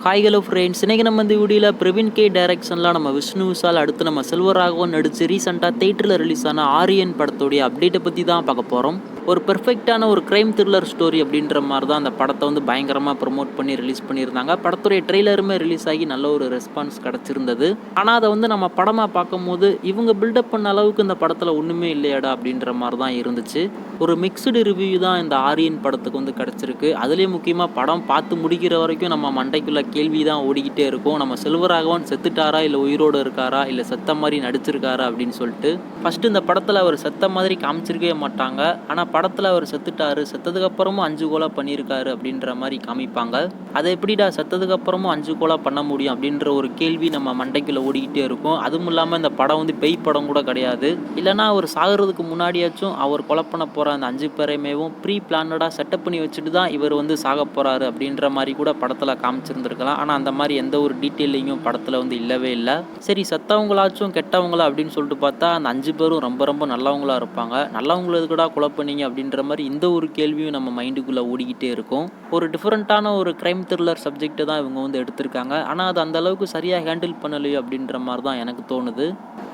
Hi hello friends, இன்றைக்கி நம்ம இந்த வீடியோவில் பிரவீன் கே டைரக்ஷனில் நம்ம விஷ்ணு விஷால் அடுத்து நம்ம செல்வராகவன் நடித்து ரீசெண்டாக தேட்டரில் ரிலீஸ் ஆன ஆரியன் படத்துடைய அப்டேட்டை பற்றி தான் பார்க்க போகிறோம். ஒரு பெர்ஃபெக்டான ஒரு க்ரைம் த்ரில்லர் ஸ்டோரி அப்படின்ற மாதிரி தான் அந்த படத்தை வந்து பயங்கரமாக ப்ரொமோட் பண்ணி ரிலீஸ் பண்ணியிருந்தாங்க. படத்துடைய ட்ரெய்லருமே ரிலீஸ் ஆகி நல்ல ஒரு ரெஸ்பான்ஸ் கிடச்சிருந்தது. ஆனால் அதை வந்து நம்ம படமாக பார்க்கும்போது இவங்க பில்டப் பண்ண அளவுக்கு இந்த படத்தில் ஒன்றுமே இல்லையாடா அப்படின்ற மாதிரி தான் இருந்துச்சு. ஒரு மிக்சடு ரிவ்யூ தான் இந்த ஆரியன் படத்துக்கு வந்து கிடச்சிருக்கு. அதுலேயும் முக்கியமாக படம் பார்த்து முடிக்கிற வரைக்கும் நம்ம மண்டைக்குள்ள கேள்வி தான் ஓடிக்கிட்டே இருக்கும். நம்ம செல்வராகவன் செத்துட்டாரா, இல்லை உயிரோடு இருக்காரா, இல்லை செத்த மாதிரி நடிச்சிருக்காரா அப்படின்னு சொல்லிட்டு. ஃபஸ்ட்டு இந்த படத்தில் அவர் செத்த மாதிரி காமிச்சிருக்கவே மாட்டாங்க. ஆனால் படத்தில் அவர் செத்துட்டாரு, செத்ததுக்கப்புறமும் 5 கொலை பண்ணியிருக்காரு அப்படின்ற மாதிரி காமிப்பாங்க. அதை எப்படிடா செத்ததுக்கப்புறமும் 5 கொலை பண்ண முடியும் அப்படின்ற ஒரு கேள்வி நம்ம மண்டைக்குள்ளே ஓடிக்கிட்டே இருக்கும். அதுவும் இல்லாமல் இந்த படம் வந்து பேய் படம் கூட கிடையாது. இல்லைனா அவர் சாகிறதுக்கு முன்னாடியாச்சும் அவர் கொலை பண்ண போகிற அந்த 5 பேரையுமேவும் ப்ரீ பிளானடாக செட்டப் பண்ணி வச்சுட்டு தான் இவர் வந்து சாக போகிறாரு அப்படின்ற மாதிரி கூட படத்தில் காமிச்சிருந்துருக்கலாம். ஆனால் அந்த மாதிரி எந்த ஒரு டீட்டெயிலிங்கும் படத்தில் வந்து இல்லவே இல்லை. சரி, செத்தவங்களாச்சும் கெட்டவங்களா அப்படின்னு சொல்லிட்டு பார்த்தா அந்த 5 பேரும் ரொம்ப ரொம்ப நல்லவங்களா இருப்பாங்க. நல்லவங்களை எதுக்குடா கொலை பண்ணீங்க அப்படின்ற மாதிரி இந்த ஒரு கேள்வியும் நம்ம மைண்டுக்குள்ளே ஓடிக்கிட்டே இருக்கும். ஒரு டிஃப்ரெண்ட்டான ஒரு க்ரைம் த்ரில்லர் சப்ஜெக்டை தான் இவங்க வந்து எடுத்திருக்காங்க. ஆனால் அது அந்த அளவுக்கு சரியாக ஹேண்டில் பண்ணலையோ அப்படின்ற மாதிரி தான் எனக்கு தோணுது.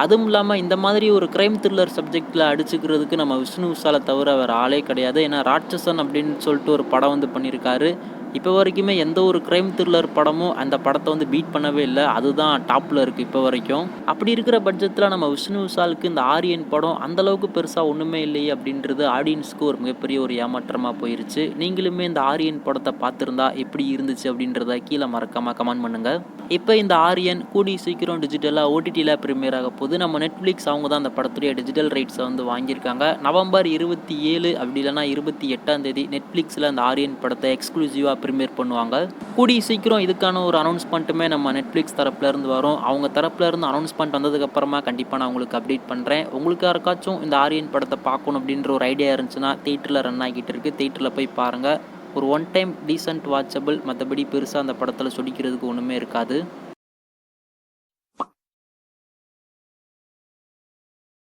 அதுவும் இல்லாமல் இந்த மாதிரி ஒரு க்ரைம் த்ரில்லர் சப்ஜெக்டில் அடிச்சுக்கிறதுக்கு நம்ம விஷ்ணு விஷாலை தவிர வேறு ஆளே கிடையாது. ஏன்னா ராட்சசன் அப்படின்னு சொல்லிட்டு ஒரு படம் வந்து பண்ணியிருக்காரு. இப்போ வரைக்குமே எந்த ஒரு க்ரைம் த்ரில்லர் படமும் அந்த படத்தை வந்து பீட் பண்ணவே இல்லை. அதுதான் டாப்பில் இருக்குது இப்போ வரைக்கும். அப்படி இருக்கிற பட்சத்தில் நம்ம விஷ்ணு விஷாலுக்கு இந்த ஆரியன் படம் அந்தளவுக்கு பெருசாக ஒன்றுமே இல்லையே அப்படின்றது ஆடியன்ஸுக்கு ஒரு மிகப்பெரிய ஒரு ஏமாற்றமாக போயிருச்சு. நீங்களுமே இந்த ஆரியன் படத்தை பார்த்துருந்தா எப்படி இருந்துச்சு அப்படின்றத கீழே மறக்காமல் கமெண்ட் பண்ணுங்கள். இப்போ இந்த ஆரியன் கூடி சீக்கிரம் டிஜிட்டலாக ஓடிடியில் ப்ரீமியர் ஆக போகுது. நம்ம நெட்ஃப்ளிக்ஸ் அவங்க தான் அந்த படத்துடைய டிஜிட்டல் ரைட்ஸை வந்து வாங்கியிருக்காங்க. நவம்பர் 27 அப்படி இல்லைனா 28 நெட்ஃப்ளிக்ஸில் அந்த ஆரியன் படத்தை எக்ஸ்க்ளூசிவாக ப்ரீமியர் பண்ணுவாங்க. கூடி சீக்கிரம் இதுக்கான ஒரு அனௌன்ஸ்மெண்ட்டுமே நம்ம நெட்ஃப்ளிக்ஸ் தரப்புலேருந்து வரும். அவங்க தரப்புலேருந்து அனௌன்ஸ்மெண்ட் வந்ததுக்கப்புறமா கண்டிப்பாக நான் உங்களுக்கு அப்டேட் பண்ணுறேன். உங்களுக்கு யாருக்காச்சும் இந்த ஆரியன் படத்தை பார்க்கணும் அப்படின்ற ஒரு ஐடியா இருந்துச்சுன்னா தேட்டரில் ரன் ஆகிட்டு இருக்குது, தேட்டரில் போய் பாருங்கள். ஒரு ஒன் டைம் டீசென்ட் வாட்சபிள், மற்றபடி பெருசாக அந்த படத்தில் சொடிக்கிறதுக்கு ஒன்றுமே இருக்காது.